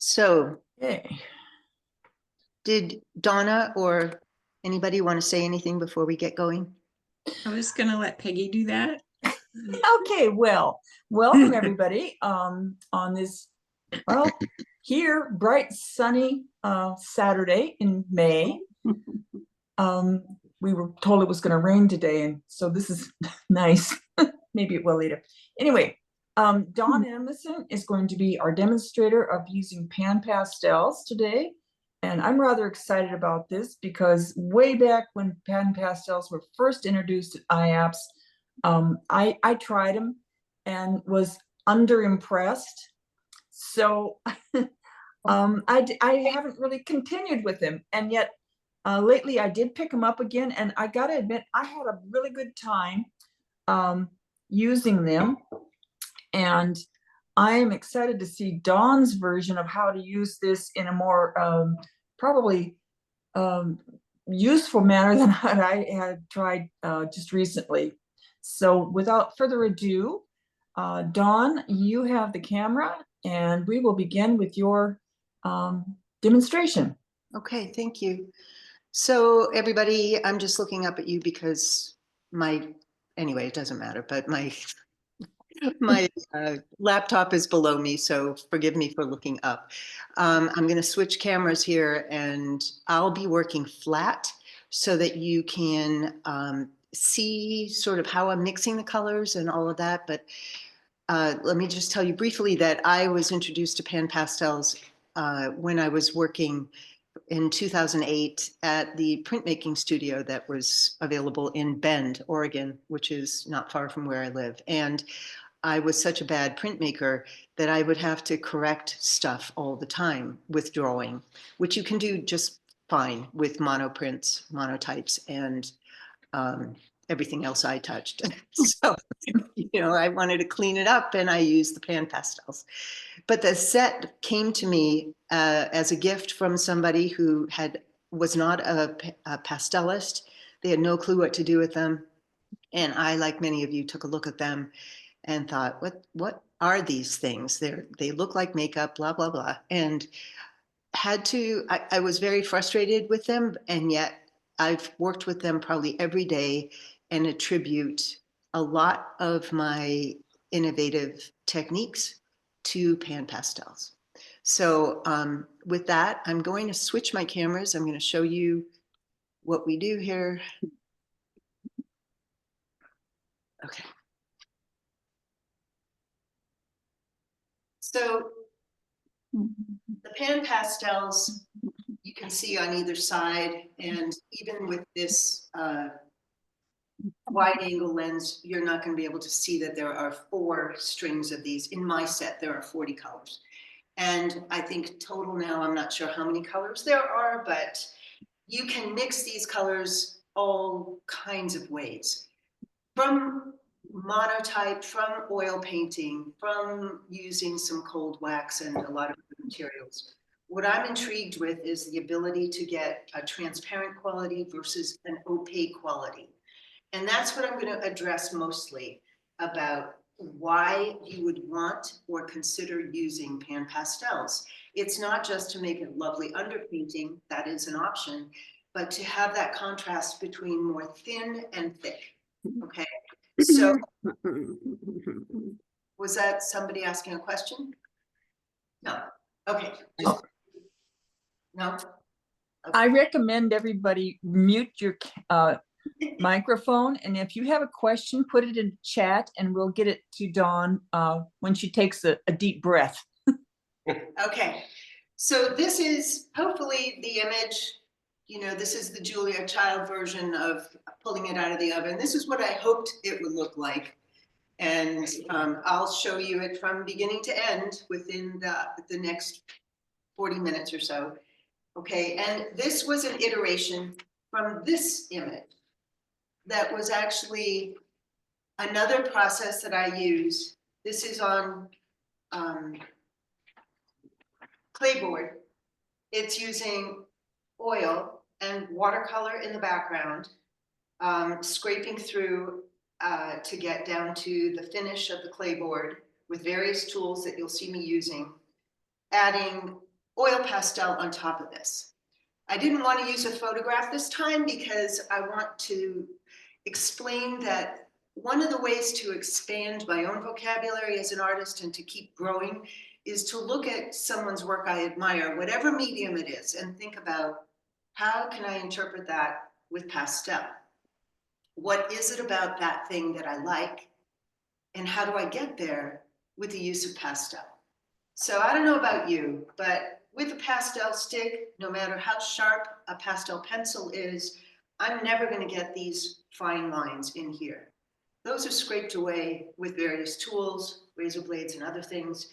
So, Okay. did Donna or anybody want to say anything before we get going? I was gonna let Peggy do that. Okay, well, welcome everybody on this, well, here, bright, sunny Saturday in May. We were told it was going to rain today, and so this is nice. Maybe it will later. Anyway, Dawn Emerson is going to be our demonstrator of using pan pastels today. And I'm rather excited about this because way back when pan pastels were first introduced at IAPS, I tried them and was underimpressed. So I haven't really continued with them. And yet lately I did pick them up again. And I got to admit, I had a really good time using them. And I am excited to see Dawn's version of how to use this in a more probably useful manner than what I had tried just recently. So without further ado, Dawn, you have the camera and we will begin with your demonstration. Okay, thank you. So everybody, I'm just looking up at you because anyway, it doesn't matter, but my laptop is below me, so forgive me for looking up. I'm going to switch cameras here and I'll be working flat so that you can see sort of how I'm mixing the colors and all of that. But let me just tell you briefly that I was introduced to pan pastels when I was working in 2008 at the printmaking studio that was available in Bend, Oregon, which is not far from where I live. And I was such a bad printmaker that I would have to correct stuff all the time with drawing, which you can do just fine with monoprints, monotypes, and everything else I touched. So, I wanted to clean it up and I used the pan pastels. But the set came to me as a gift from somebody who was not a pastelist. They had no clue what to do with them. And I, like many of you, took a look at them and thought, what are these things? They look like makeup, blah, blah, blah. And I was very frustrated with them. And yet I've worked with them probably every day and attribute a lot of my innovative techniques to pan pastels. So with that, I'm going to switch my cameras. I'm going to show you what we do here. Okay. So the pan pastels you can see on either side, and even with this wide angle lens, you're not going to be able to see that there are 4 strings of these. In my set, there are 40 colors. And I think total now, I'm not sure how many colors there are, but you can mix these colors all kinds of ways. From monotype, from oil painting, from using some cold wax and a lot of materials. What I'm intrigued with is the ability to get a transparent quality versus an opaque quality. And that's what I'm going to address mostly about why you would want or consider using pan pastels. It's not just to make a lovely underpainting, that is an option, but to have that contrast between more thin and thick. Okay, so was that somebody asking a question? No. Okay. No. Okay. I recommend everybody mute your microphone, and if you have a question, put it in chat and we'll get it to Dawn when she takes a deep breath. Okay, so this is hopefully the image. This is the Julia Child version of pulling it out of the oven. This is what I hoped it would look like. And I'll show you it from beginning to end within the next 40 minutes or so. Okay, and this was an iteration from this image that was actually another process that I use. This is on clayboard. It's using oil and watercolor in the background, scraping through to get down to the finish of the clayboard with various tools that you'll see me using, adding oil pastel on top of this. I didn't want to use a photograph this time because I want to explain that one of the ways to expand my own vocabulary as an artist and to keep growing is to look at someone's work I admire, whatever medium it is, and think about how can I interpret that with pastel? What is it about that thing that I like? And how do I get there with the use of pastel? So I don't know about you, but with a pastel stick, no matter how sharp a pastel pencil is, I'm never going to get these fine lines in here. Those are scraped away with various tools, razor blades and other things.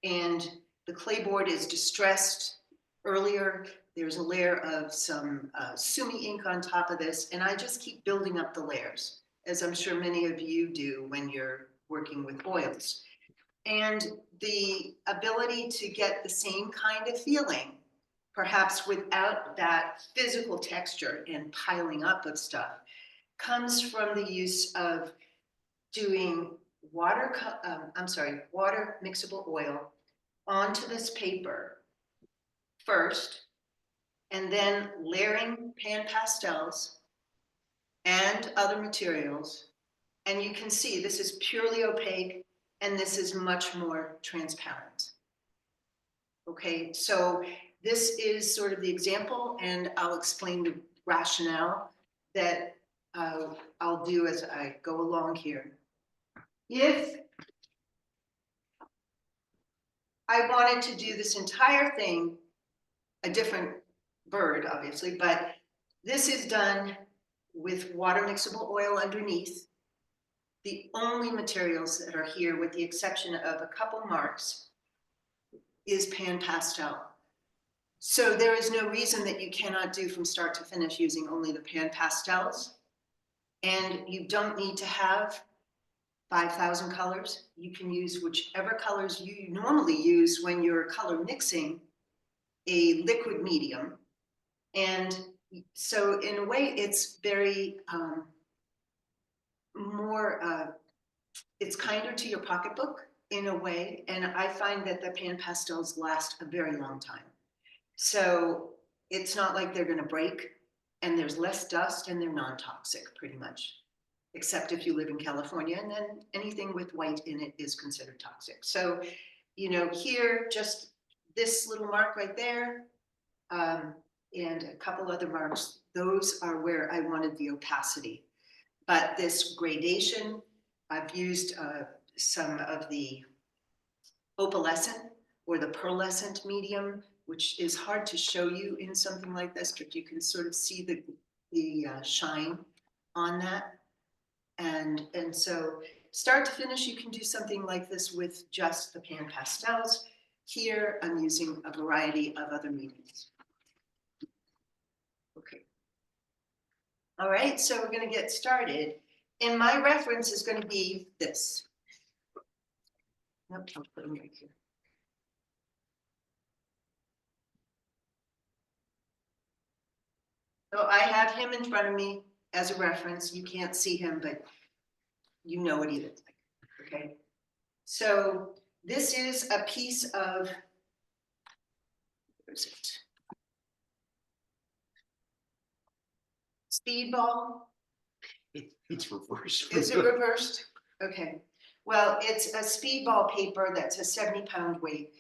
And the clay board is distressed earlier. There's a layer of some sumi ink on top of this, and I just keep building up the layers, as I'm sure many of you do when you're working with oils. And the ability to get the same kind of feeling, perhaps without that physical texture and piling up of stuff, comes from the use of doing water mixable oil onto this paper first, and then layering pan pastels and other materials. And you can see this is purely opaque and this is much more transparent. Okay, so this is sort of the example, and I'll explain the rationale that I'll do as I go along here. If I wanted to do this entire thing, a different bird, obviously, but this is done with water mixable oil underneath. The only materials that are here, with the exception of a couple marks, is pan pastel. So there is no reason that you cannot do from start to finish using only the pan pastels. And you don't need to have 5,000 colors. You can use whichever colors you normally use when you're color mixing a liquid medium. And so in a way, it's very it's kinder to your pocketbook in a way. And I find that the pan pastels last a very long time. So it's not like they're going to break, and there's less dust, and they're non-toxic pretty much, except if you live in California, and then anything with white in it is considered toxic. So, you know, here, just this little mark right there, and a couple other marks, those are where I wanted the opacity. But this gradation, I've used some of the opalescent or the pearlescent medium, which is hard to show you in something like this, but you can sort of see the shine on that. And so start to finish, you can do something like this with just the pan pastels. Here, I'm using a variety of other mediums. Okay. All right, so we're going to get started. And my reference is going to be this. Nope, I'll put them right here. So I have him in front of me as a reference. You can't see him, but you know what he looks like, okay? So this is a piece of, where is it? Speedball. It's reversed. Is it reversed? Okay. Well, it's a speedball paper that's a 70-pound weight,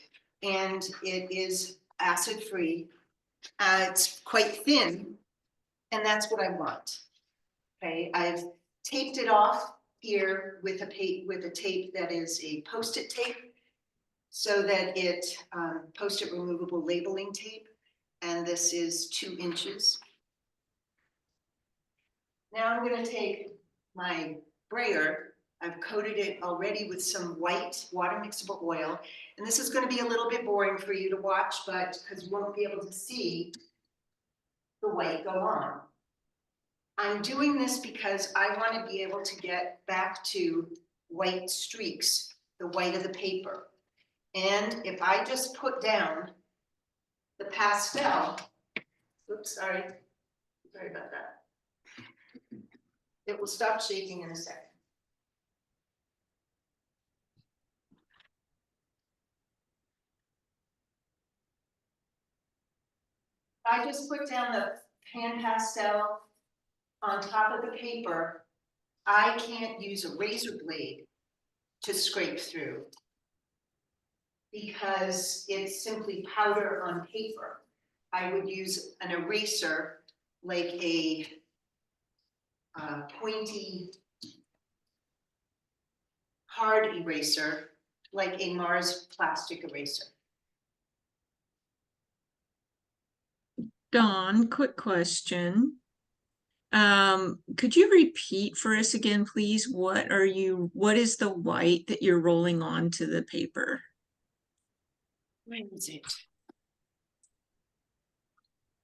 and it is acid-free. It's quite thin, and that's what I want. Okay, I've taped it off here with a tape that is a Post-it tape, so that it Post-it removable labeling tape, and this is 2 inches. Now I'm going to take my brayer. I've coated it already with some white water mixable oil, and this is going to be a little bit boring for you to watch, but because you won't be able to see the white go on. I'm doing this because I want to be able to get back to white streaks, the white of the paper. And if I just put down the pastel, oops, sorry about that. It will stop shaking in a second. I just put down the pan pastel on top of the paper, I can't use a razor blade to scrape through because it's simply powder on paper. I would use an eraser, like a pointy hard eraser, like a Mars plastic eraser. Dawn, quick question. Could you repeat for us again, please? What is the white that you're rolling onto the paper? Where is it?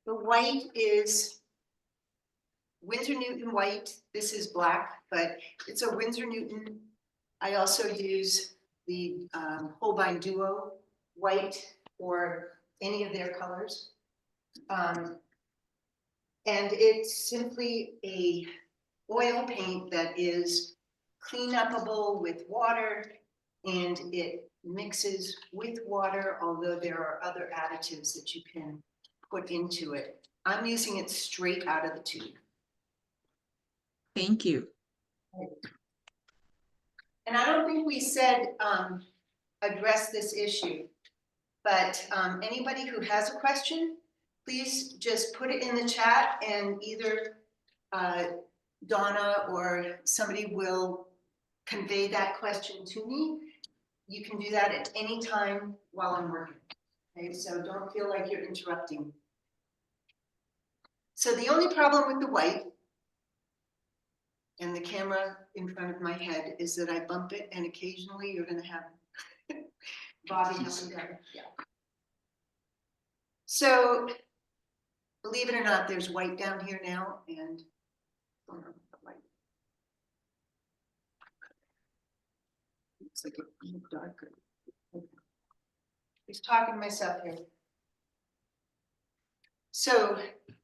The white is Winsor Newton white. This is black, but it's a Winsor Newton. I also use the Holbein Duo white or any of their colors. And it's simply a oil paint that is clean upable with water, and it mixes with water, although there are other additives that you can put into it. I'm using it straight out of the tube. Thank you. And I don't think we said address this issue, but anybody who has a question, please just put it in the chat and either Donna or somebody will convey that question to me. You can do that at any time while I'm working. Okay, so don't feel like you're interrupting. So the only problem with the white and the camera in front of my head is that I bump it, and occasionally you're going to have bobbing up and down. Yeah. So believe it or not, there's white down here now, and looks like it's darker. Just talking to myself here. So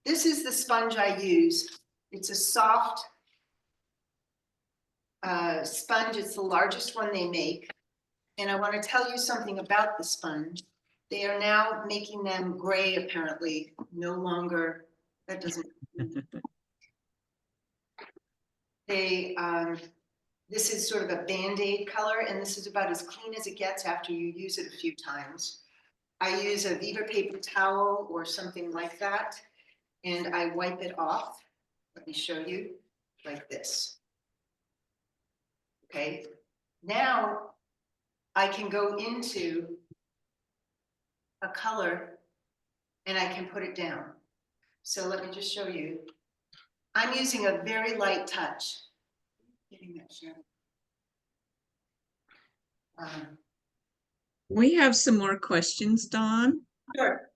this is the sponge I use. It's a soft sponge. It's the largest one they make. And I want to tell you something about the sponge. They are now making them gray, apparently, no longer, that doesn't. This is sort of a Band-Aid color, and this is about as clean as it gets after you use it a few times. I use a Viva paper towel or something like that, and I wipe it off. Let me show you, like this. Okay, now I can go into a color and I can put it down. So let me just show you. I'm using a very light touch. Getting that show. We have some more questions, Dawn. Sure.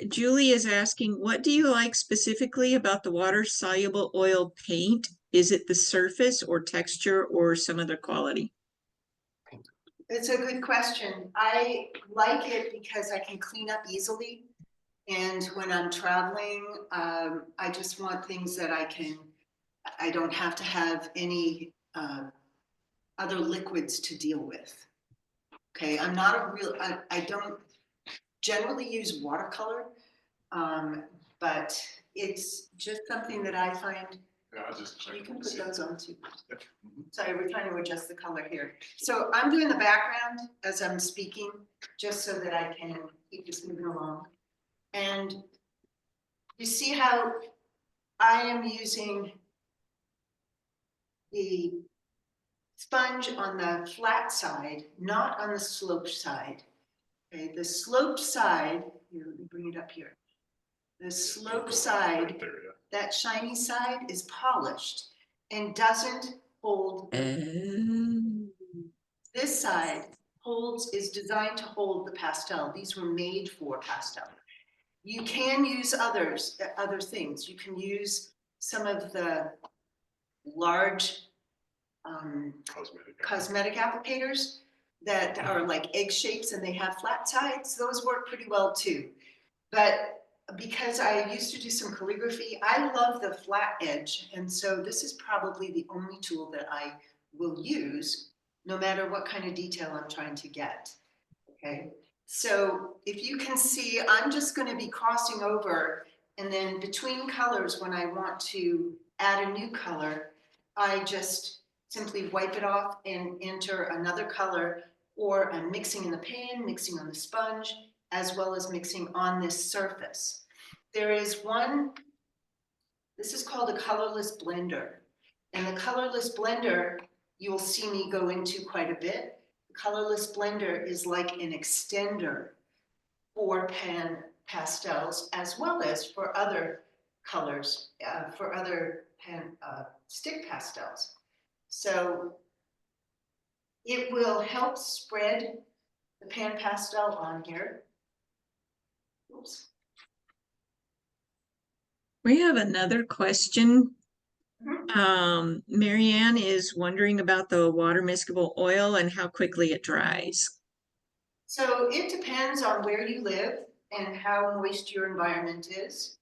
Julie is asking, what do you like specifically about the water-soluble oil paint? Is it the surface or texture or some other quality? It's a good question. I like it because I can clean up easily. And when I'm traveling, I just want things that I don't have to have any other liquids to deal with. Okay, I'm not a real, I don't generally use watercolor, but it's just something that I find. Yeah, I'll just check. You can put those on too. Sorry, we're trying to adjust the color here. So I'm doing the background as I'm speaking, just so that I can keep this moving along. And you see how I am using the sponge on the flat side, not on the sloped side. Okay, the sloped side, here, let me bring it up here. The sloped side, Right there, yeah. that shiny side is polished and doesn't hold. This side is designed to hold the pastel. These were made for pastel. You can use other things. You can use some of the large cosmetic applicators that are like egg shapes and they have flat sides. Those work pretty well too. But because I used to do some calligraphy, I love the flat edge. And so this is probably the only tool that I will use no matter what kind of detail I'm trying to get. Okay. So if you can see, I'm just going to be crossing over, and then between colors, when I want to add a new color, I just simply wipe it off and enter another color, or I'm mixing in the pan, mixing on the sponge, as well as mixing on this surface. There is one, this is called a colorless blender. And the colorless blender, you'll see me go into quite a bit. The colorless blender is like an extender for pan pastels, as well as for other colors, for other pan stick pastels. So it will help spread the pan pastel on here. Oops. We have another question. Mhm. Marianne is wondering about the water miscible oil and how quickly it dries. So it depends on where you live and how moist your environment is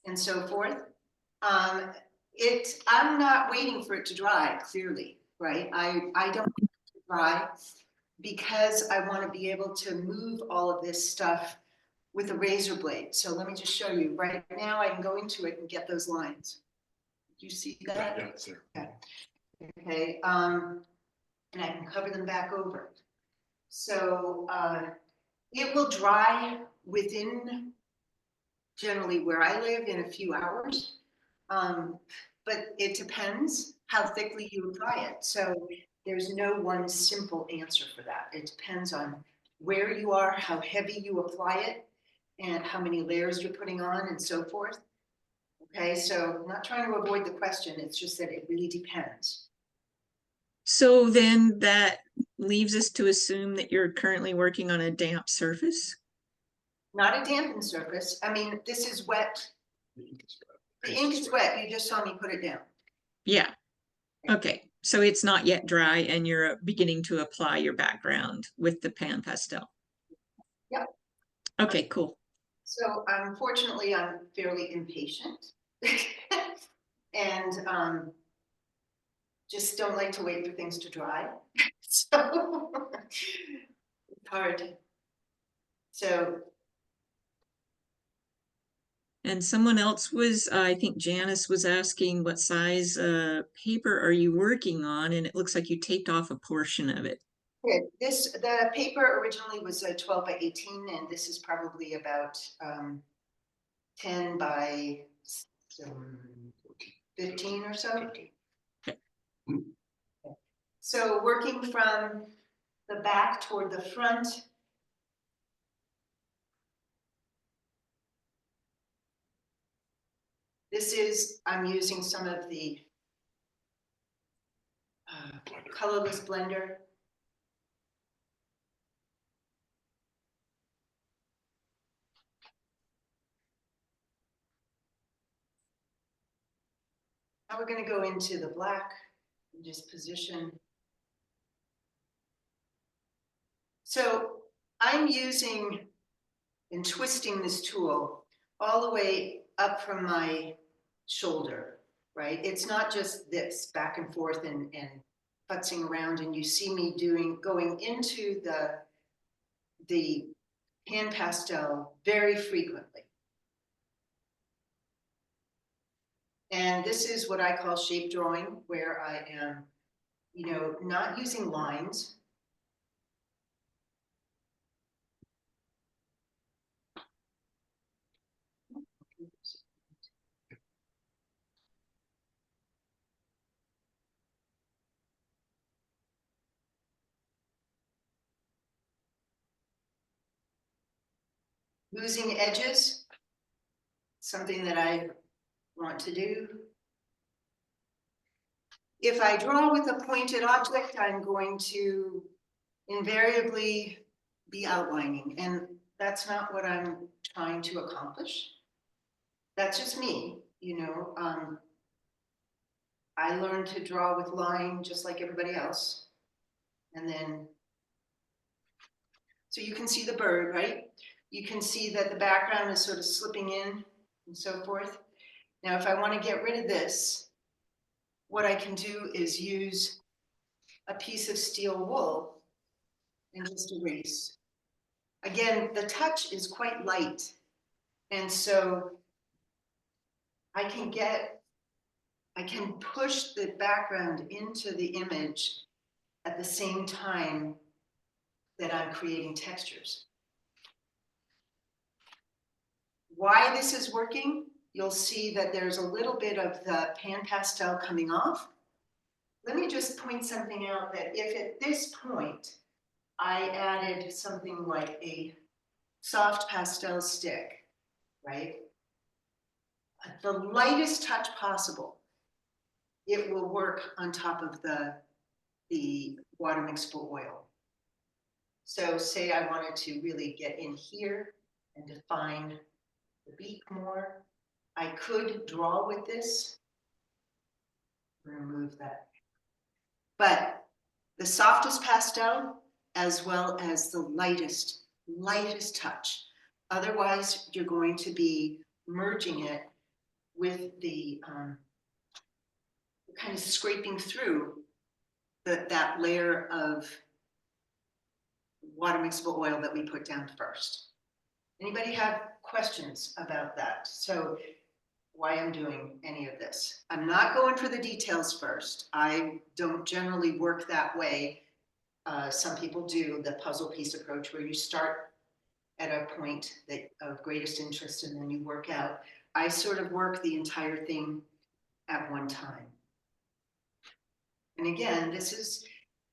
and so forth. I'm not waiting for it to dry, clearly, right? I don't want it to dry because I want to be able to move all of this stuff with a razor blade. So let me just show you. Right now I can go into it and get those lines. Do you see that? Yeah, it's there. Okay, and I can cover them back over. So it will dry within, generally where I live, in a few hours. But it depends how thickly you apply it. So there's no one simple answer for that. It depends on where you are, how heavy you apply it, and how many layers you're putting on and so forth. Okay, so I'm not trying to avoid the question. It's just that it really depends. So then that leaves us to assume that you're currently working on a damp surface? Not a dampened surface. I mean, this is wet. The ink is wet. You just saw me put it down. Yeah. Okay. So it's not yet dry and you're beginning to apply your background with the pan pastel. Yep. Okay, cool. So unfortunately, I'm fairly impatient and just don't like to wait for things to dry. So it's hard. So And someone else was, I think Janice was asking what size paper are you working on? And it looks like you taped off a portion of it. the paper originally was a 12 by 18, and this is probably about 10 by 15 or so. So working from the back toward the front, this is, I'm using some of the colorless blender. Now we're going to go into the black and just position. So I'm using and twisting this tool all the way up from my shoulder, right? It's not just this back and forth and futzing around, and you see me going into the pan pastel very frequently. And this is what I call shape drawing, where I am, not using lines. Losing edges, something that I want to do. If I draw with a pointed object, I'm going to invariably be outlining, and that's not what I'm trying to accomplish. That's just me, I learned to draw with line just like everybody else. And then, so you can see the bird, right? You can see that the background is sort of slipping in and so forth. Now, if I want to get rid of this, what I can do is use a piece of steel wool and just erase. Again, the touch is quite light. And so I can push the background into the image at the same time that I'm creating textures. Why this is working, you'll see that there's a little bit of the pan pastel coming off. Let me just point something out, that if at this point I added something like a soft pastel stick, right? The lightest touch possible, it will work on top of the water mixable oil. So say I wanted to really get in here and define the beak more, I could draw with this. Remove that. But the softest pastel, as well as the lightest touch. Otherwise, you're going to be merging it with the kind of scraping through that layer of water mixable oil that we put down first. Anybody have questions about that? So why I'm doing any of this. I'm not going for the details first. I don't generally work that way. Some people do the puzzle piece approach, where you start at a point of greatest interest and then you work out. I sort of work the entire thing at one time. And again, this is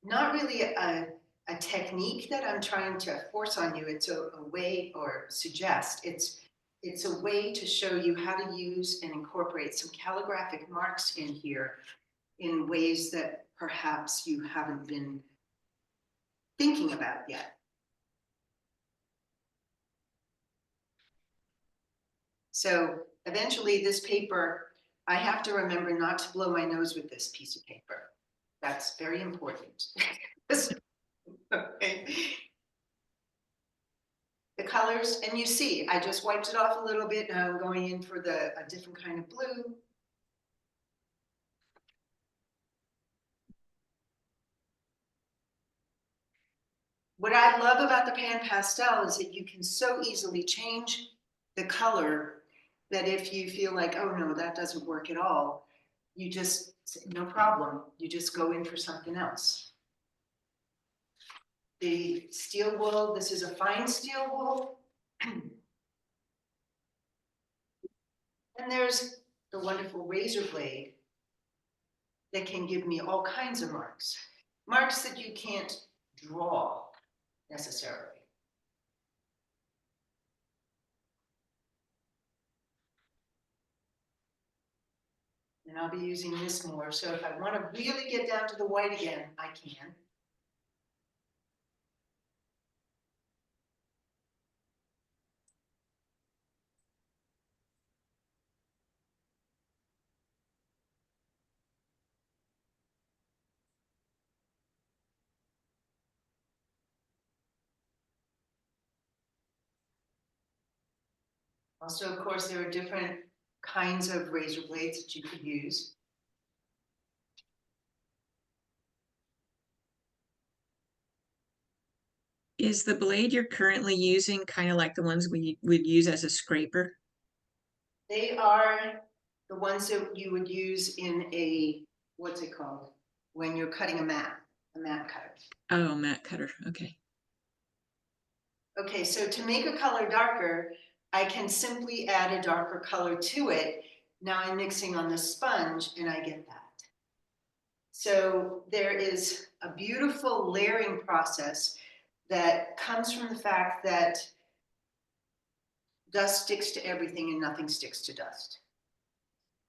not really a technique that I'm trying to force on you. It's a way, or suggest. It's a way to show you how to use and incorporate some calligraphic marks in here in ways that perhaps you haven't been thinking about yet. So eventually this paper, I have to remember not to blow my nose with this piece of paper. That's very important. Okay. The colors, and you see, I just wiped it off a little bit. Now I'm going in for a different kind of blue. What I love about the pan pastel is that you can so easily change the color that if you feel like, oh no, that doesn't work at all, you just, no problem, you just go in for something else. The steel wool, this is a fine steel wool. And there's the wonderful razor blade that can give me all kinds of marks. Marks that you can't draw necessarily. And I'll be using this more. So if I want to really get down to the white again, I can. Also, of course, there are different kinds of razor blades that you could use. Is the blade you're currently using kind of like the ones we would use as a scraper? They are the ones that you would use in a, what's it called? When you're cutting a mat cutter. Oh, mat cutter. Okay. Okay, so to make a color darker, I can simply add a darker color to it. Now I'm mixing on the sponge and I get that. So there is a beautiful layering process that comes from the fact that dust sticks to everything and nothing sticks to dust.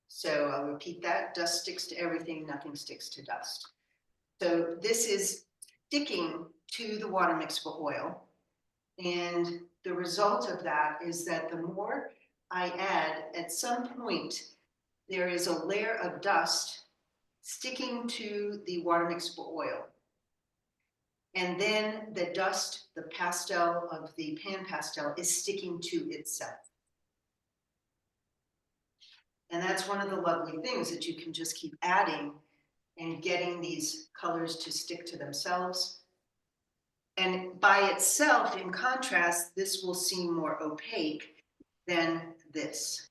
So I'll repeat that, dust sticks to everything, nothing sticks to dust. So this is sticking to the water mixable oil. And the result of that is that the more I add, at some point, there is a layer of dust sticking to the water mixable oil. And then the dust, the pastel of the pan pastel, is sticking to itself. And that's one of the lovely things, that you can just keep adding and getting these colors to stick to themselves. And by itself, in contrast, this will seem more opaque than this.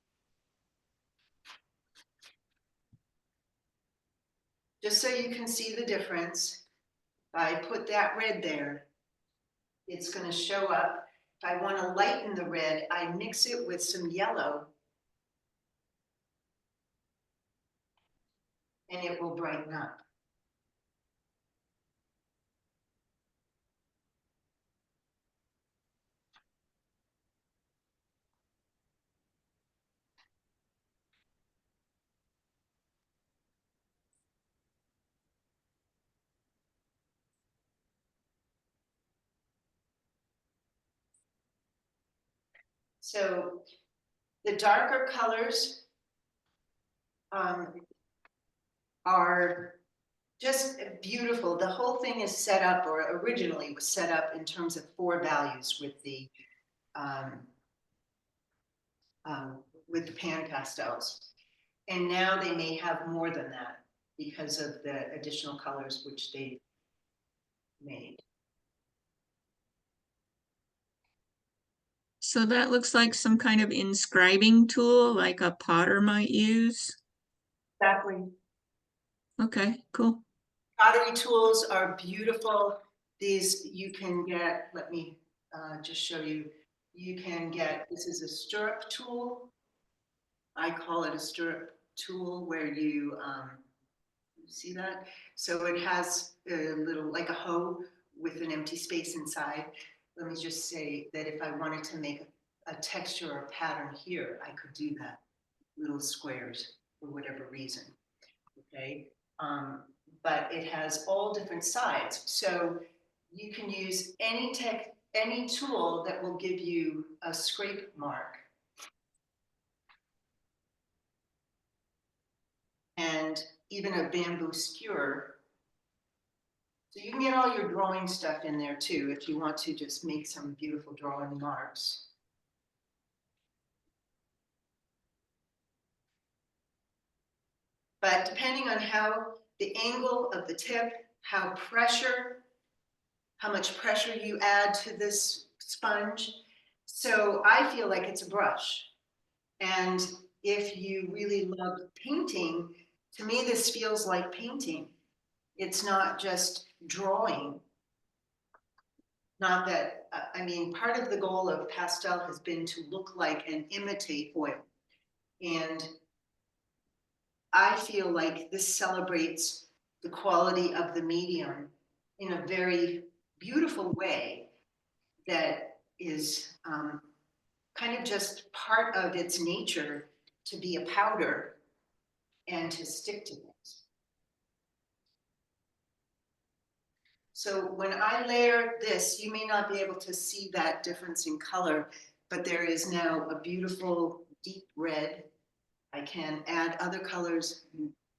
Just so you can see the difference, if I put that red there, it's going to show up. If I want to lighten the red, I mix it with some yellow, and it will brighten up. So the darker colors are just beautiful. The whole thing is set up, or originally was set up in terms of 4 values um, with the pan pastels. And now they may have more than that because of the additional colors which they made. So that looks like some kind of inscribing tool, like a potter might use. Exactly. Okay, cool. Pottery tools are beautiful. These you can get, let me just show you. You can get, this is a stirrup tool. I call it a stirrup tool where you see that? So it has a little, like a hoe with an empty space inside. Let me just say that if I wanted to make a texture or a pattern here, I could do that. Little squares for whatever reason, okay? But it has all different sides. So you can use any tool that will give you a scrape mark. And even a bamboo skewer. So you can get all your drawing stuff in there too, if you want to just make some beautiful drawing marks. But depending on how the angle of the tip, how much pressure you add to this sponge. So I feel like it's a brush. And if you really love painting, to me, this feels like painting. It's not just drawing. Not that, I mean, part of the goal of pastel has been to look like and imitate oil. And I feel like this celebrates the quality of the medium in a very beautiful way that is kind of just part of its nature to be a powder and to stick to things. So when I layer this, you may not be able to see that difference in color, but there is now a beautiful deep red. I can add other colors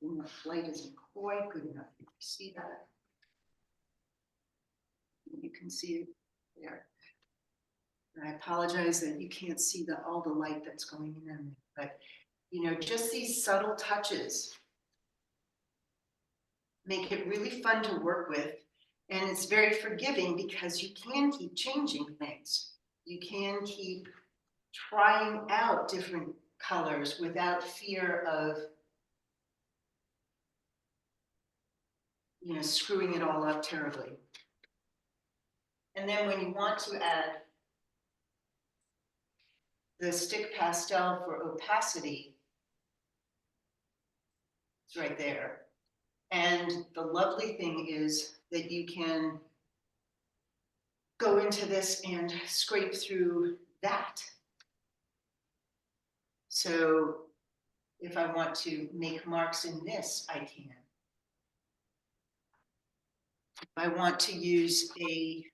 when the light isn't quite good enough. You can see that. You can see it there. And I apologize that you can't see all the light that's going in, but you know, just these subtle touches make it really fun to work with. And it's very forgiving because you can keep changing things. You can keep trying out different colors without fear of, you know, screwing it all up terribly. And then when you want to add the stick pastel for opacity, it's right there. And the lovely thing is that you can go into this and scrape through that. So if I want to make marks in this, I can. If I want to use a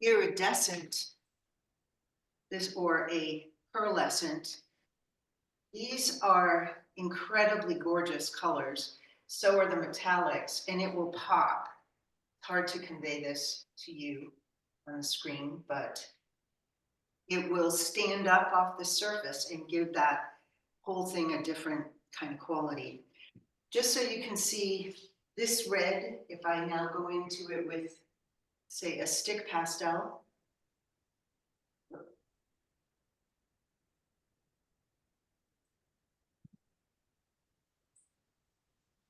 iridescent, or a pearlescent, these are incredibly gorgeous colors. So are the metallics, and it will pop. It's hard to convey this to you on the screen, but it will stand up off the surface and give that whole thing a different kind of quality. Just so you can see This red, if I now go into it with, say, a stick pastel.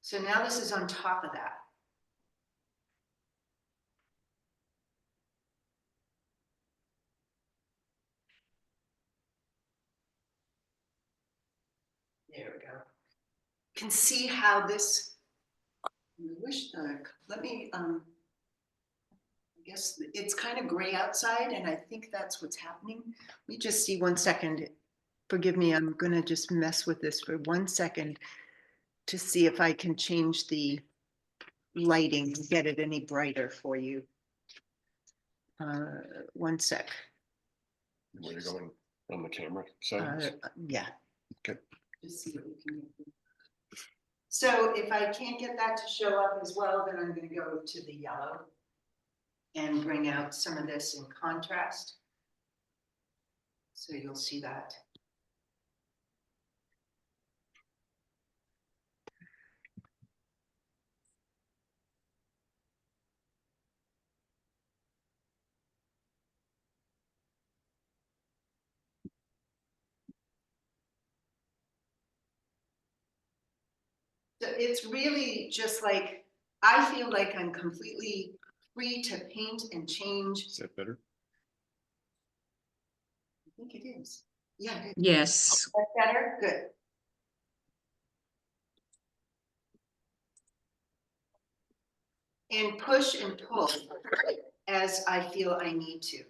So now this is on top of that. There we go. You can see how this, I wish the, let me, I guess it's kind of gray outside and I think that's what's happening. Let me just see 1 second. Forgive me, I'm gonna just mess with this for 1 second to see if I can change the lighting to get it any brighter for you. 1 sec. Where you're going on the camera settings? Yeah. Okay. Just see what we can do. So if I can't get that to show up as well, then I'm going to go to the yellow and bring out some of this in contrast. So you'll see that. So it's really just like, I feel like I'm completely free to paint and change. Is that better? I think it is. Yeah, it is. Yes. That's better? Good. And push and pull as I feel I need to.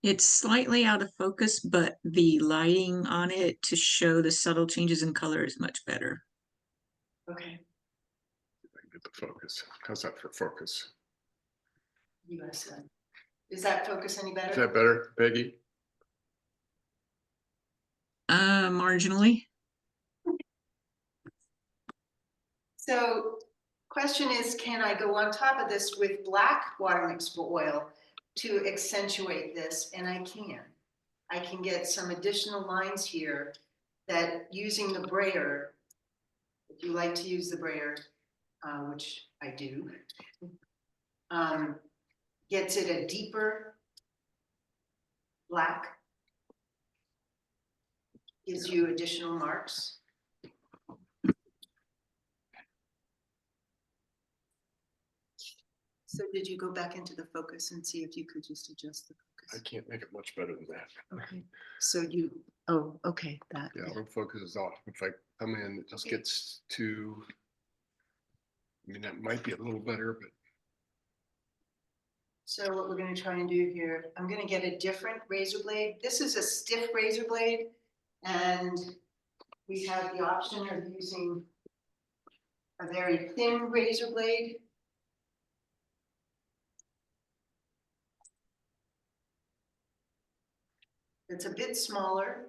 It's slightly out of focus, but the lighting on it to show the subtle changes in color is much better. Okay. Get the focus. How's that for focus? US. Is that focus any better? Is that better, Peggy? Marginally. So question is, can I go on top of this with black water mixed oil to accentuate this? And I can. I can get some additional lines here that using the brayer, if you like to use the brayer, which I do, gets it a deeper black, gives you additional marks. So did you go back into the focus and see if you could just adjust the I focus? can't make it much better than that. Okay, so you, oh, okay, that. Yeah, autofocus is off. If I come in, it just gets to, I mean, that might be a little better, but So what we're gonna try and do here, I'm gonna get a different razor blade. This is a stiff razor blade, and we have the option of using a very thin razor blade. It's a bit smaller.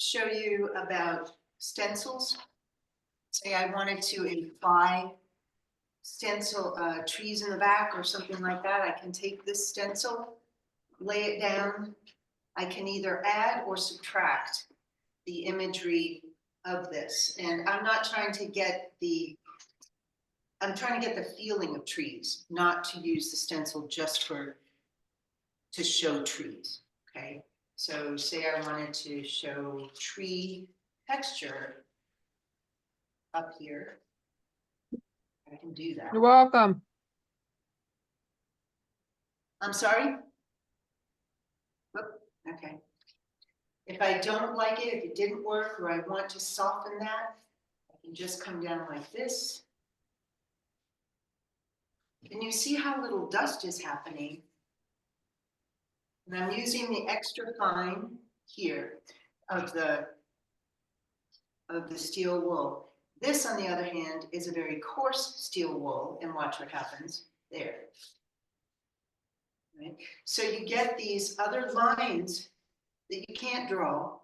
Show you about stencils. Say I wanted to imply stencil trees in the back or something like that. I can take this stencil, lay it down. I can either add or subtract the imagery of this. And I'm not trying to get the, I'm trying to get the feeling of trees, not to use the stencil just for, to show trees, okay? So say I wanted to show tree texture up here. I can do that. You're welcome. I'm sorry? Oop, okay. If I don't like it, if it didn't work, or I want to soften that, I can just come down like this. And you see how little dust is happening. And I'm using the extra fine here of the steel wool. This, on the other hand, is a very coarse steel wool, and watch what happens there. Right? So you get these other lines that you can't draw.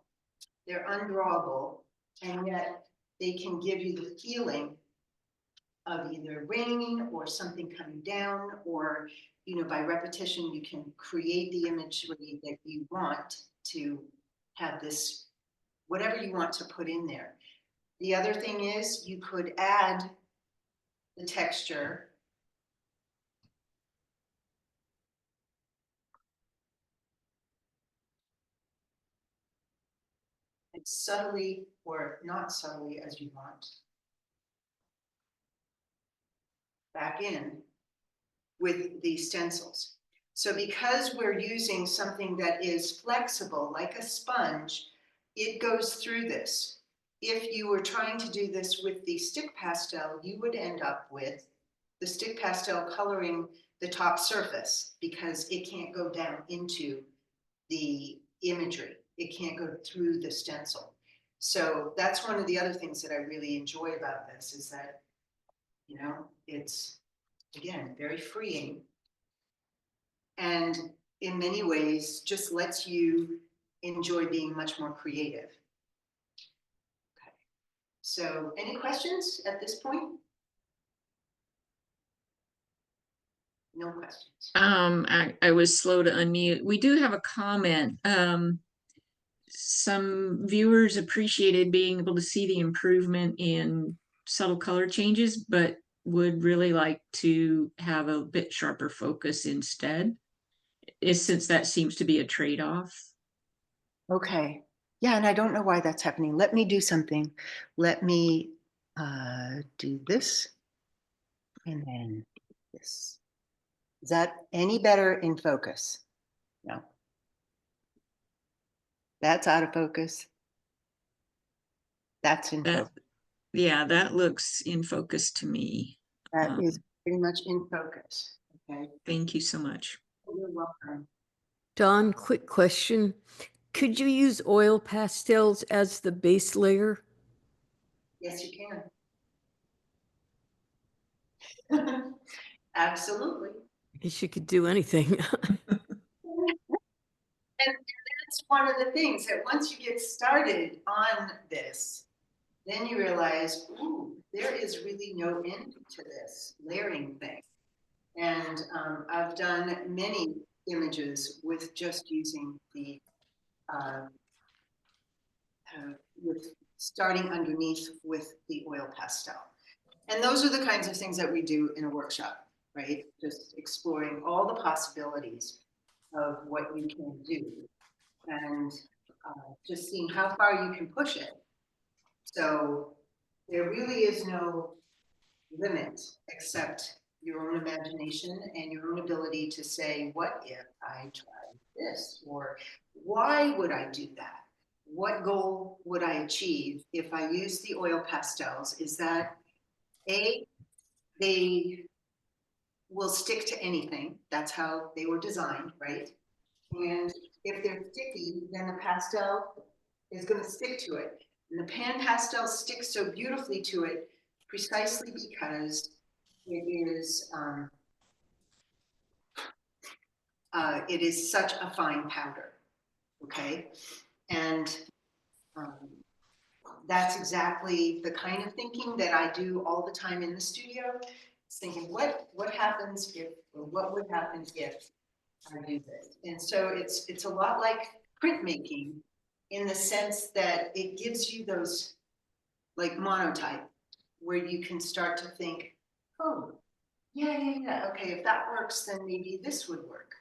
They're undrawable, and yet they can give you the feeling of either rain or something coming down, or, you know, by repetition, you can create the imagery that you want to have this, whatever you want to put in there. The other thing is you could add the texture. As subtly or not subtly as you want. Back in with the stencils. So because we're using something that is flexible, like a sponge, it goes through this. If you were trying to do this with the stick pastel, you would end up with the stick pastel coloring the top surface because it can't go down into the imagery. It can't go through the stencil. So that's one of the other things that I really enjoy about this is that, you know, it's, again, very freeing. And in many ways, just lets you enjoy being much more creative. Okay. So any questions at this point? No questions. I was slow to unmute. We do have a comment. Some viewers appreciated being able to see the improvement in subtle color changes, but would really like to have a bit sharper focus instead, since that seems to be a trade-off. Okay. Yeah, and I don't know why that's happening. Let me do something. Let me do this and then this. Is that any better in focus? No. That's out of focus. That's in That, focus. yeah, that looks in focus to me. That is pretty much in focus. Okay. Thank you so much. You're welcome. Dawn, quick question. Could you use oil pastels as the base layer? Yes, you can. Absolutely. I guess you could do anything. And that's one of the things that once you get started on this, then you realize, ooh, there is really no end to this layering thing. And I've done many images with just using the, with starting underneath with the oil pastel. And those are the kinds of things that we do in a workshop, right? Just exploring all the possibilities of what you can do and just seeing how far you can push it. So there really is no limit except your own imagination and your own ability to say, what if I tried this? Or why would I do that? What goal would I achieve if I use the oil pastels? Is that A, they will stick to anything. That's how they were designed, right? And if they're sticky, then the pastel is going to stick to it. And the pan pastel sticks so beautifully to it precisely because it is such a fine powder, okay? And that's exactly the kind of thinking that I do all the time in the studio. It's thinking, what happens if, or what would happen if I do this? And so it's a lot like printmaking in the sense that it gives you those like monotype where you can start to think, oh, yeah, okay, if that works, then maybe this would work.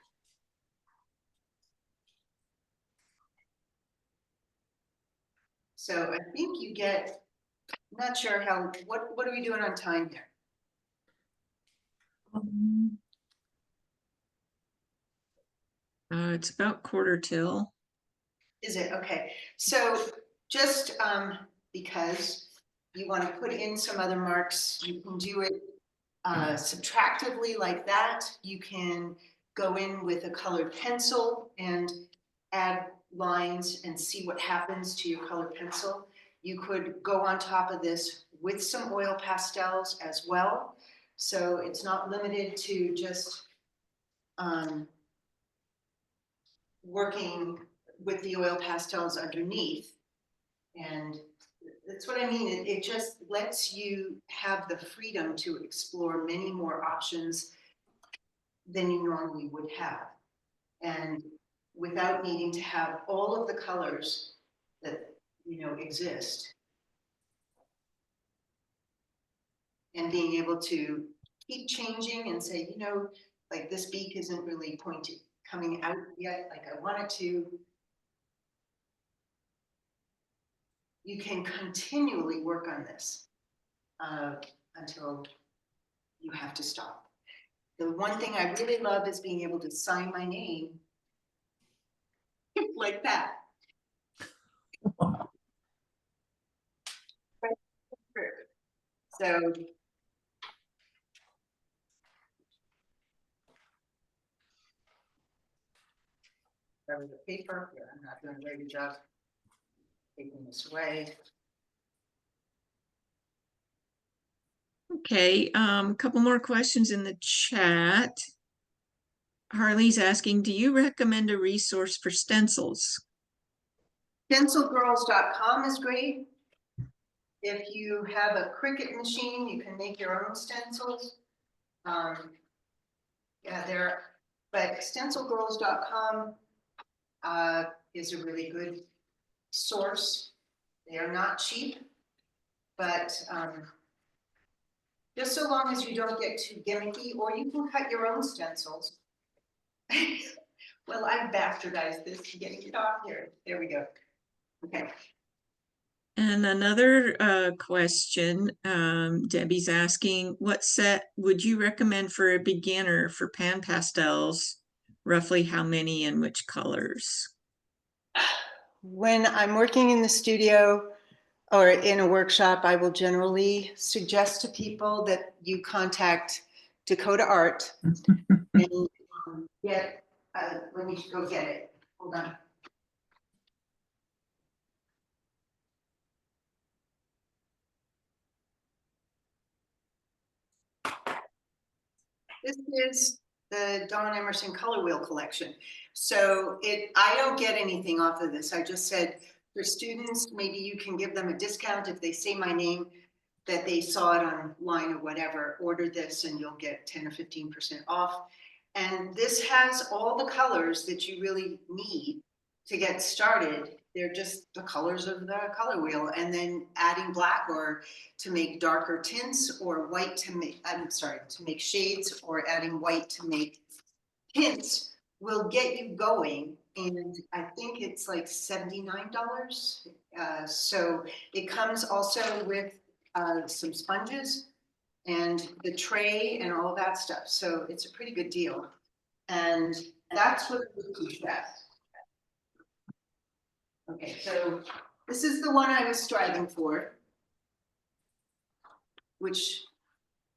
So I think you get, I'm not sure how, what are we doing on time here? It's about quarter till. Is it? Okay. So just because you want to put in some other marks, you can do it subtractively like that. You can go in with a colored pencil and add lines and see what happens to your colored pencil. You could go on top of this with some oil pastels as well. So it's not limited to just working with the oil pastels underneath. And that's what I mean. It just lets you have the freedom to explore many more options than you normally would have. And without needing to have all of the colors that, exist. And being able to keep changing and say, like this beak isn't really pointed, coming out yet like I want it to. You can continually work on this until you have to stop. The one thing I really love is being able to sign my name like that. So that was the paper. Yeah, I'm not doing a very good job taking this away. Okay, a couple more questions in the chat. Harley's asking, do you recommend a resource for stencils? Stencilgirls.com is great. If you have a Cricut machine, you can make your own stencils. Yeah, but stencilgirls.com is a really good source. They are not cheap, but just so long as you don't get too gimmicky, or you can cut your own stencils. Well, I've bastardized this, getting it off here. There we go. Okay. And another question, Debbie's asking, what set would you recommend for a beginner for pan pastels? Roughly how many and which colors? When I'm working in the studio or in a workshop, I will generally suggest to people that you contact Dakota Art and get, let me go get it. Hold on. This is the Dawn Emerson Color Wheel collection. So I don't get anything off of this. I just said for students, maybe you can give them a discount if they say my name, that they saw it online or whatever, order this and you'll get 10 or 15% off. And this has all the colors that you really need to get started. They're just the colors of the color wheel, and then adding black or to make darker tints, or white to make, to make shades, or adding white to make tints will get you going. And I think it's like $79. So it comes also with some sponges and the tray and all of that stuff. So it's a pretty good deal. And that's what we teach best. Okay, so this is the one I was striving for, which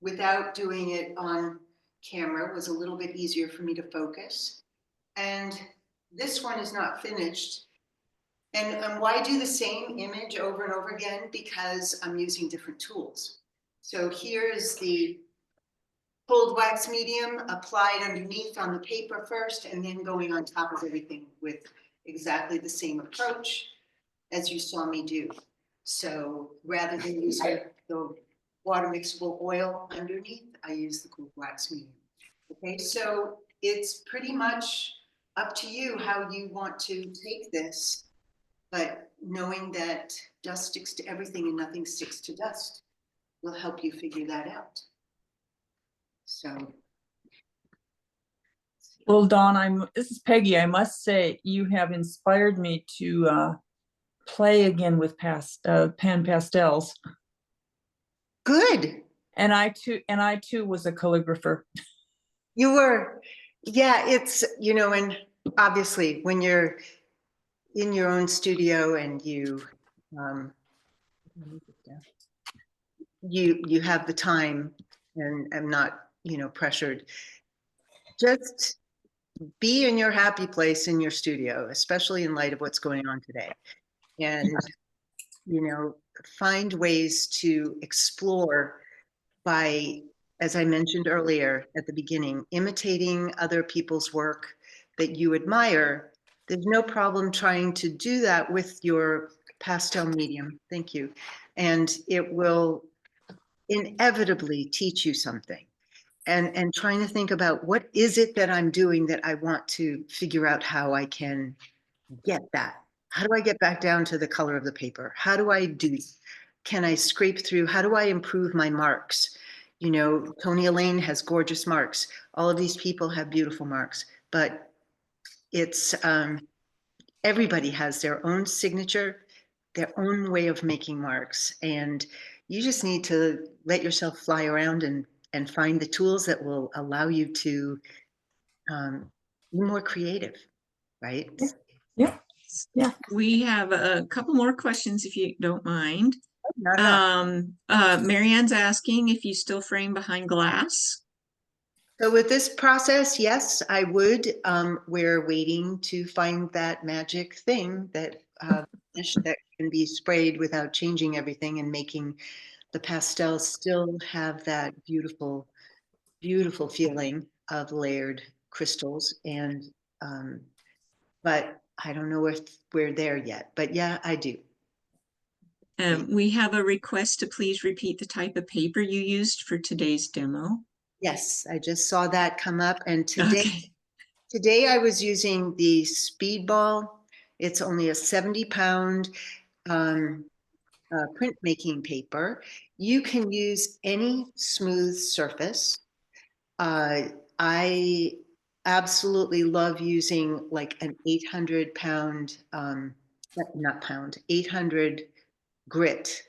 without doing it on camera was a little bit easier for me to focus. And this one is not finished. And why do the same image over and over again? Because I'm using different tools. So here is the cold wax medium applied underneath on the paper first, and then going on top of everything with exactly the same approach as you saw me do. So rather than using the water mixable oil underneath, I use the cold wax medium. Okay, so it's pretty much up to you how you want to take this, but knowing that dust sticks to everything and nothing sticks to dust will help you figure that out. So. Well, Dawn, this is Peggy. I must say you have inspired me to play again with pan pastels. Good. And I too was a calligrapher. You were, yeah, it's, and obviously when you're in your own studio and you have the time and am not, pressured, just be in your happy place in your studio, especially in light of what's going on today. And, find ways to explore by, as I mentioned earlier at the beginning, imitating other people's work that you admire, there's no problem trying to do that with your pastel medium. Thank you. And it will inevitably teach you something. And trying to think about what is it that I'm doing that I want to figure out how I can get that. How do I get back down to the color of the paper? How do I do, can I scrape through? How do I improve my marks? You know, Tony Elaine has gorgeous marks. All of these people have beautiful marks, but it's, everybody has their own signature, their own way of making marks. And you just need to let yourself fly around and find the tools that will allow you to be more creative, right? Yeah. Yeah. We have a couple more questions if you don't mind. Not at all. Marianne's asking if you still frame behind glass. So with this process, yes, I would. We're waiting to find that magic thing that that can be sprayed without changing everything and making the pastels still have that beautiful, beautiful feeling of layered crystals. And but I don't know if we're there yet. But yeah, I do. We have a request to please repeat the type of paper you used for today's demo. Yes, I just saw that come up, and Okay. today I was using the Speedball. It's only a 70-pound printmaking paper. You can use any smooth surface. I absolutely love using like an 800-pound, not pound, 800 grit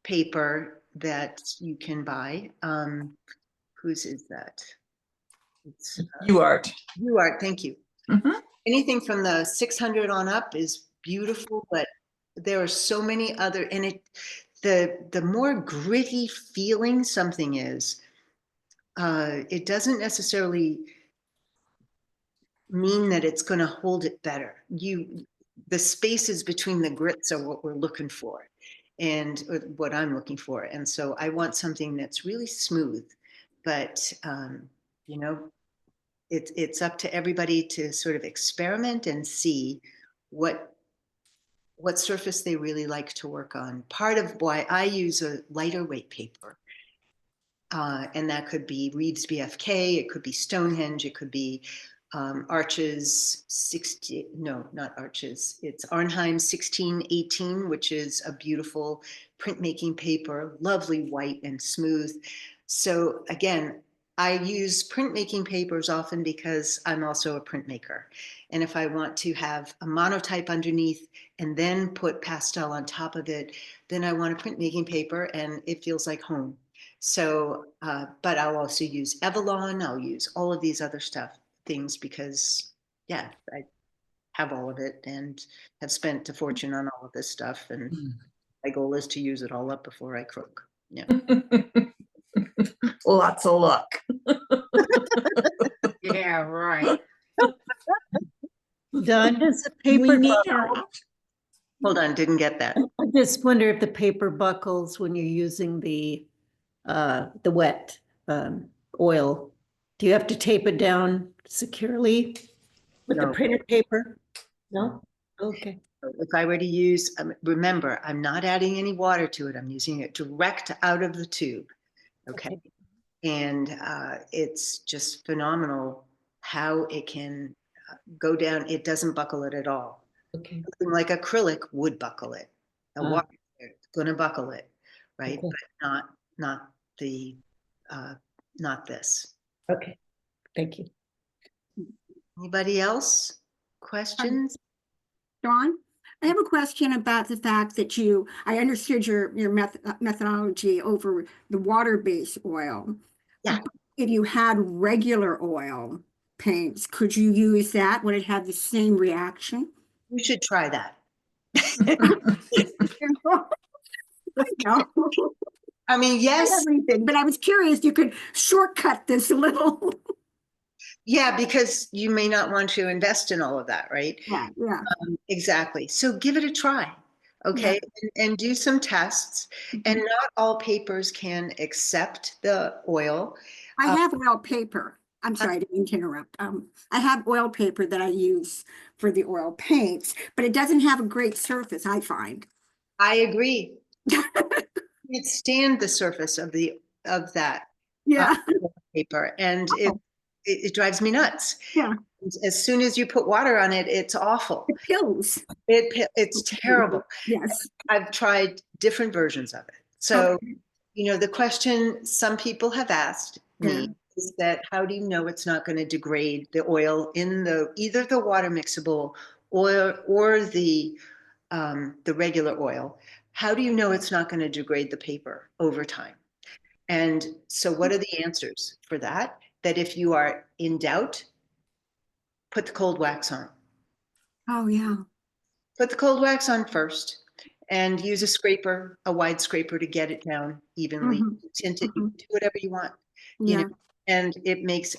paper that you can buy. Whose is that? It's UArt. UArt, thank you. Mhm. Anything from the 600 on up is beautiful, but there are so many other, and the more gritty feeling something is, it doesn't necessarily mean that it's going to hold it better. The spaces between the grits are what we're looking for, and what I'm looking for. And so I want something that's really smooth, but you know, it's up to everybody to sort of experiment and see what surface they really like to work on. Part of why I use a lighter weight paper, and that could be Reed's BFK, it could be Stonehenge, it could be Arches 60, no, not Arches, it's Arnheim 1618, which is a beautiful printmaking paper, lovely white and smooth. So again, I use printmaking papers often because I'm also a printmaker. And if I want to have a monotype underneath and then put pastel on top of it, then I want a printmaking paper and it feels like home. So, but I'll also use Evalon, I'll use all of these other things because, yeah, I have all of it and have spent a fortune on all of this stuff. And my goal is to use it all up before I croak. Yeah. Lots of luck. Yeah, right. Don, does the We paper need buckle? our Hold on, didn't get that. I just wonder if the paper buckles when you're using the wet oil. Do you have to tape it down securely with the No. printed paper? No? Okay. If I were to use, remember, I'm not adding any water to it. I'm using it direct out of the tube. Okay. And it's just phenomenal how it can go down. It doesn't buckle it at all. Okay. Something like acrylic would buckle it. A water is going to buckle it, right? Okay. But not the not this. Okay. Thank you. Anybody else? Questions? Dawn, I have a question about the fact that I understood your methodology over the water-based oil. Yeah. If you had regular oil paints, could you use that? Would it have the same reaction? You should try that. No, I mean, yes. everything, but I was curious, you could shortcut this a little. Yeah, because you may not want to invest in all of that, right? Yeah, yeah. Exactly. So give it a try, okay? And do some tests. And not all papers can accept the oil. I have oil paper. I'm sorry, I didn't mean to interrupt. I have oil paper that I use for the oil paints, but it doesn't have a great surface, I find. I agree. Can't stand the surface of that Yeah, paper, and Oh. it drives me nuts. yeah, As soon as you put water on it, it's awful. it kills. It's terrible. Yes. I've tried different versions of it. So, Okay. the question some people have asked me Yeah. is that how do you know it's not going to degrade the oil in either the water mixable oil or the regular oil? How do you know it's not going to degrade the paper over time? And so what are the answers for that? That if you are in doubt, put the cold wax on. Oh, yeah. Put the cold wax on first and use a scraper, a wide scraper to get it down evenly. Mhm, Tint it, you mhm. can do whatever you want, Yeah, and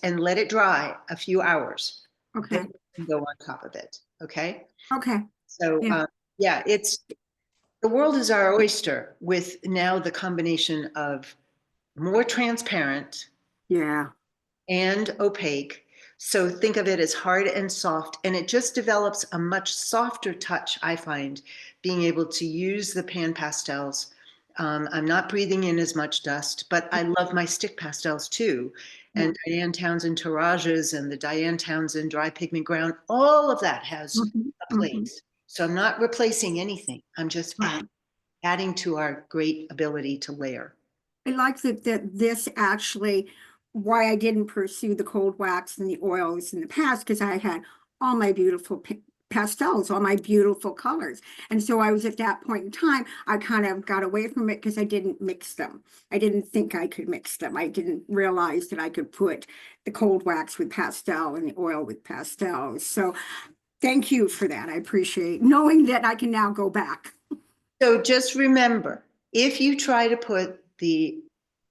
and let it dry a few hours. okay, Then you can go on top of it. Okay. okay. So, Yeah. yeah, the world is our oyster with now the combination of more transparent Yeah. and opaque. So think of it as hard and soft, and it just develops a much softer touch, I find, being able to use the pan pastels. I'm not breathing in as much dust, but I love my stick pastels too. And Diane Townsend Tirages and the Diane Townsend Dry Pigment Ground, all of that has Mhm, a place. So I'm not replacing anything. I'm just Right. adding to our great ability to layer. I like that this actually, why I didn't pursue the cold wax and the oils in the past, because I had all my beautiful pastels, all my beautiful colors. And so I was at that point in time, I kind of got away from it because I didn't mix them. I didn't think I could mix them. I didn't realize that I could put the cold wax with pastel and the oil with pastels. So thank you for that. I appreciate knowing that I can now go back. So just remember, if you try to put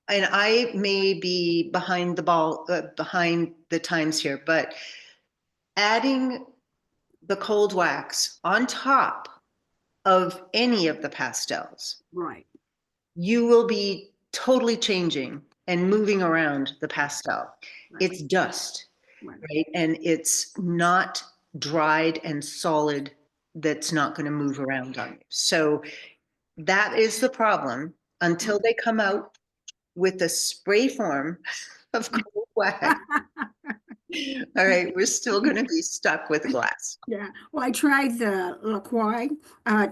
and I may be behind behind the times here, but adding the cold wax on top of any of the pastels, Right. you will be totally changing and moving around the pastel. Right. It's dust, Right. right? And it's not dried and solid that's not going to move around on you. So that is the problem until they come out with a spray form of cold wax. All right, we're still going to be stuck with glass. Yeah, well, I tried the La Croix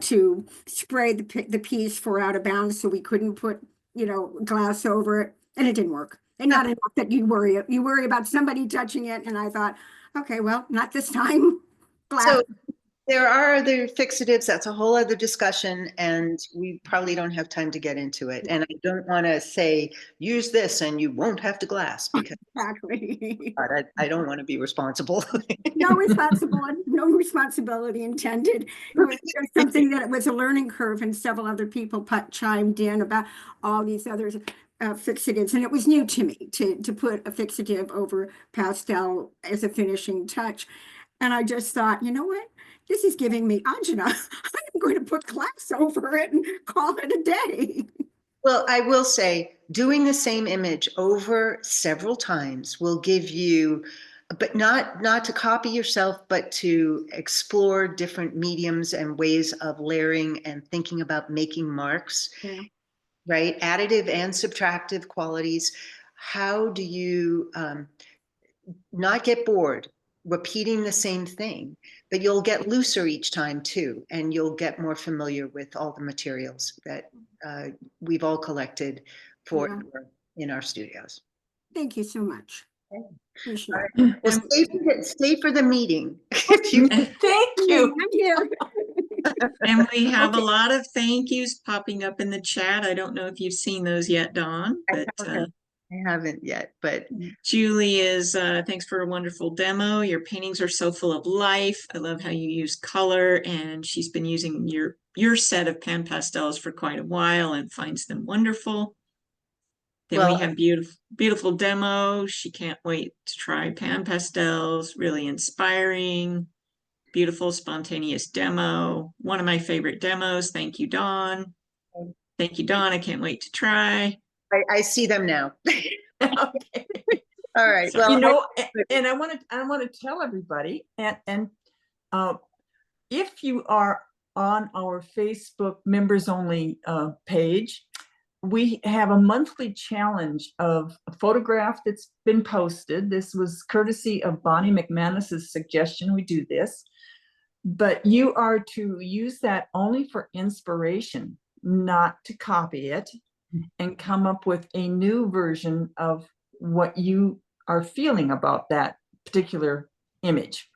to spray the piece for out of bounds so we couldn't put, glass over it, and it didn't work. And not enough that you worry about somebody touching it, and I thought, okay, well, not this time. Glass. So there are other fixatives. That's a whole other discussion, and we probably don't have time to get into it. And I don't want to say, use this and you won't have to glass, because Exactly. I don't want to be responsible. No responsibility intended. It was just something that it was a learning curve, and several other people chimed in about all these other fixatives, and it was new to me to put a fixative over pastel as a finishing touch. And I just thought, you know what? This is giving me agita. I'm going to put glass over it and call it a day. Well, I will say doing the same image over several times will give you, but not to copy yourself, but to explore different mediums and ways of layering and thinking about making marks, Yeah. right? Additive and subtractive qualities. How do you not get bored repeating the same thing, but you'll get looser each time too, and you'll get more familiar with all the materials that we've all collected Yeah. in our studios. Thank you so much. Okay. Appreciate All it. right. Well, stay for the meeting. If you, Thank you. I'm here. And we have a Okay. lot of thank yous popping up in the chat. I don't know if you've seen those yet, Dawn, but I haven't yet, but Julie is, thanks for a wonderful demo. Your paintings are so full of life. I love how you use color, and she's been using your set of pan pastels for quite a while and finds them wonderful. Then we well, have beautiful demo. She can't wait to try pan pastels, really inspiring, beautiful, spontaneous demo. One of my favorite demos. Thank you, Dawn. Thank you, Dawn. I can't wait to try. I see them now. Okay. All right, Sorry. well, You know, I- and I want to tell everybody, and if you are on our Facebook members only page, we have a monthly challenge of a photograph that's been posted. This was courtesy of Bonnie McManus's suggestion we do this, but you are to use that only for inspiration, not to copy it, and come up with a new version of what you are feeling about that particular image.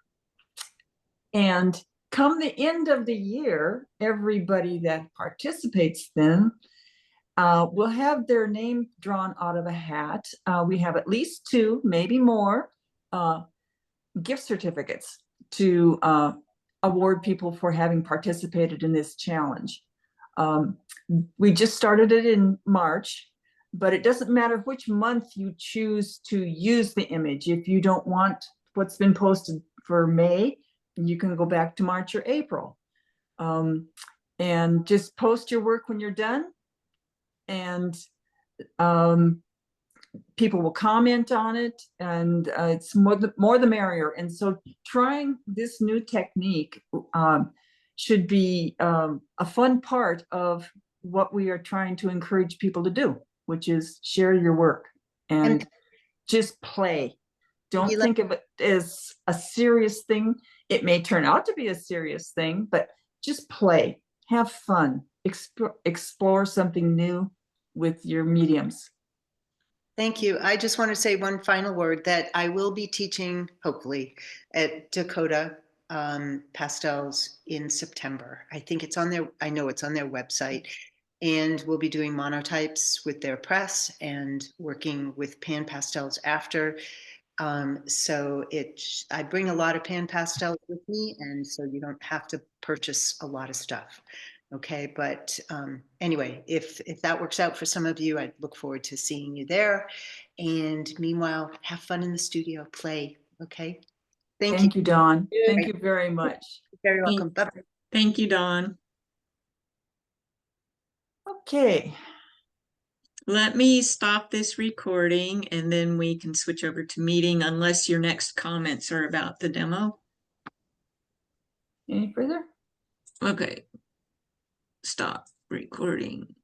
And come the end of the year, everybody that participates then will have their name drawn out of a hat. We have at least 2, maybe more, gift certificates to award people for having participated in this challenge. We just started it in March, but it doesn't matter which month you choose to use the image. If you don't want what's been posted for May, you can go back to March or April. And just post your work when you're done, and people will comment on it, and it's more the merrier. And so trying this new technique should be a fun part of what we are trying to encourage people to do, which is share your work and just play. Don't think of it as a serious thing. It may turn out to be a serious thing, but just play, have fun, explore something new with your mediums. Thank you. I just want to say one final word that I will be teaching, hopefully, at Dakota Pastels in September. I think it's on their, I know it's on their website. And we'll be doing monotypes with their press and working with pan pastels after. So I bring a lot of pan pastels with me, and so you don't have to purchase a lot of stuff. Okay, but anyway, if that works out for some of you, I look forward to seeing you there. And meanwhile, have fun in the studio, play. Okay, Thank you, Dawn. Thank Right. you very much. You're very welcome. Bye-bye. Thank you, Dawn. Okay. Let me stop this recording and then we can switch over to meeting unless your next comments are about the demo. Any further? Okay. Stop recording.